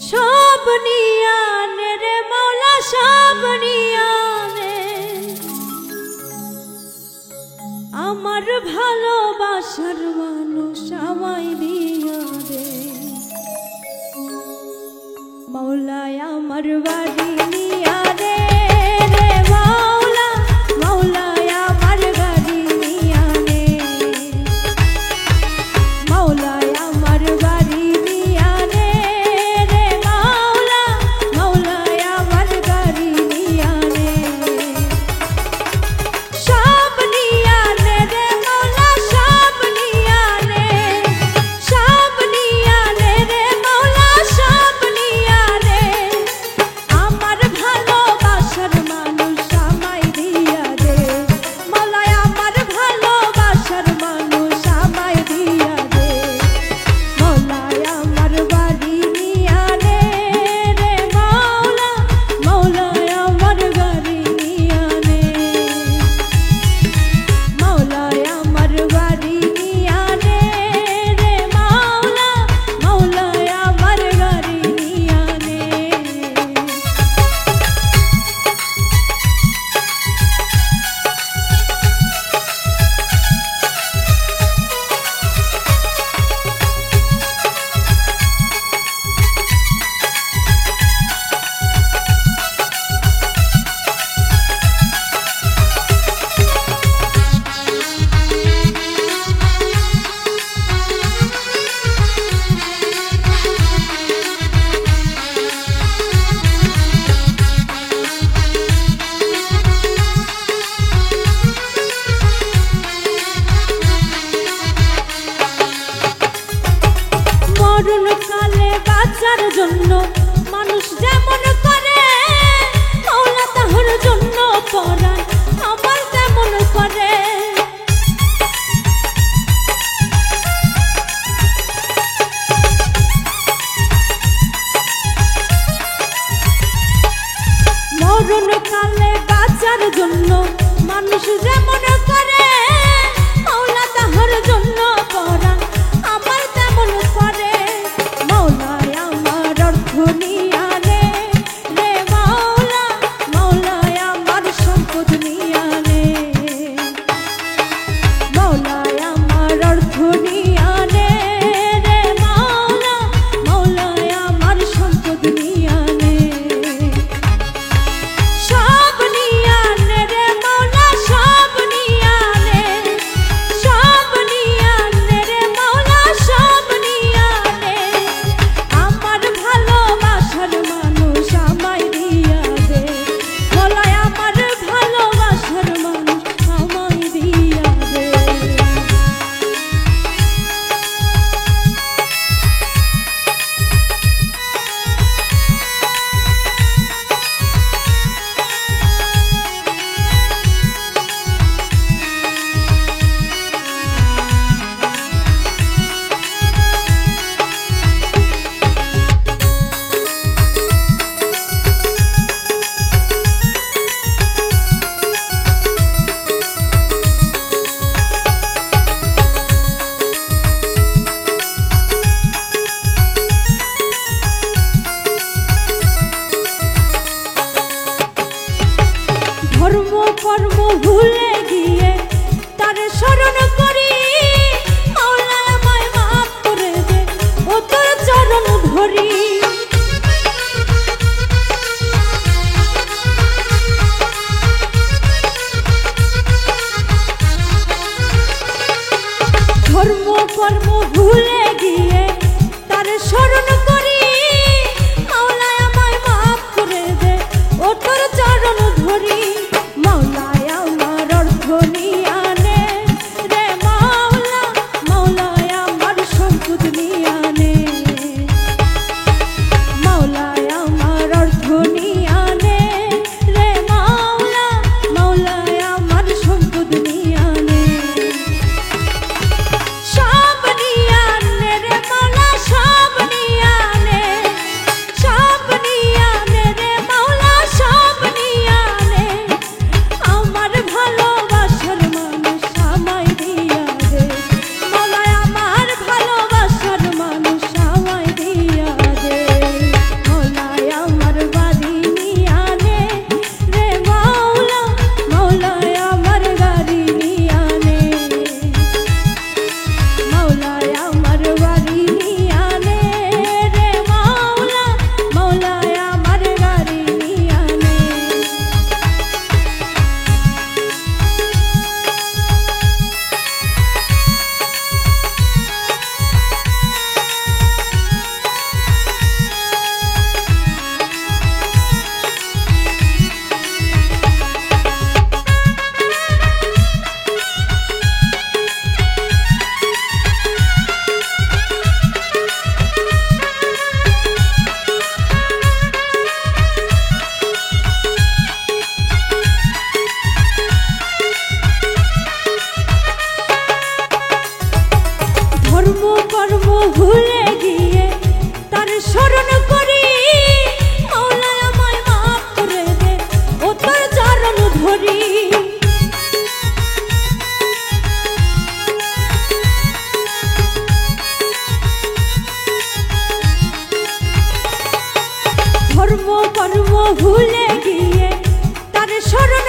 সব নিয়ানে রে মৌলা সব নিয়ানে আমার ভালোবাসার মানুষ আমায় দিয়া দে মৌলায় আমার বাড়ি নিয়া দে রে মৌলা মৌলায় আমার বাড়ি নিয়া দে মৌলায় আমার বাড়ি নিয়া দে রে মৌলা মৌলায় আমার বাড়ি নিয়া দে সব নিয়া নে রে মৌলা সব নিয়া নে সব নিয়া নে রে মৌলা সব নিয়া নে আমার ভালোবাসার মানুষ আমায় দিয়া দে মৌলায় আমার ভালোবাসার মানুষ আমায় দিয়া দে মৌলায় আমার বাড়ি নিয়া নে রে মৌলা মৌলায় আমার বাড়ি নিয়া নে মৌলায় আমার বাড়ি নিয়া নে রে মৌলা মৌলায় আমার বাড়ি নিয়া নে মরণ কালে বাঁচার জন্য মানুষ যেমন করে মৌলা তাহার জন্য পরাণ আমার তেমন করে মরণ কালে বাঁচার জন্য মানুষ যেমন করে মৌলা তাহার জন্য পরাণ আমার তেমন করে মৌলায় আমার অর্থ নিয়া নে রে মৌলা মৌলায় আমার সম্পদ নিয়া নে মৌলায় আমার অর্থ নিয়া নে রে মৌলা মৌলায় আমার সম্পদ নিয়া নে সব নিয়া নে রে মৌলা সব নিয়া নে সব নিয়া নে রে মৌলা সব নিয়া নে আমার ভালোবাসার মানুষ আমায় দিয়া দে মৌলায় আমার ভালোবাসার মানুষ আমায় দিয়া দে ধর্ম কর্ম ভুলে গিয়ে তার স্মরণ করি মৌলা আমায় মাফ করে দে ও তোর চরণ ধরি ধর্ম কর্ম ভুলে গিয়ে তার স্মরণ করি মৌলা আমায় মাফ করে দে ও তোর চরণ ধরি মৌলায় আমার অর্থ নিয়া নে রে মৌলা মৌলায় আমার সম্পদ নিয়া নে মৌলায় আমার অর্থ নিয়া নে রে মৌলা মৌলায় আমার সম্পদ নিয়া নে সব নিয়া নে রে মৌলা সব নিয়া কর্ম ভুলে গিয়ে তার স্মরণ করি, মাওলা আমায় মাফ করে দে ও তোর চরণ ধরি। ধর্ম কর্ম ভুলে গিয়ে তার স্মরণ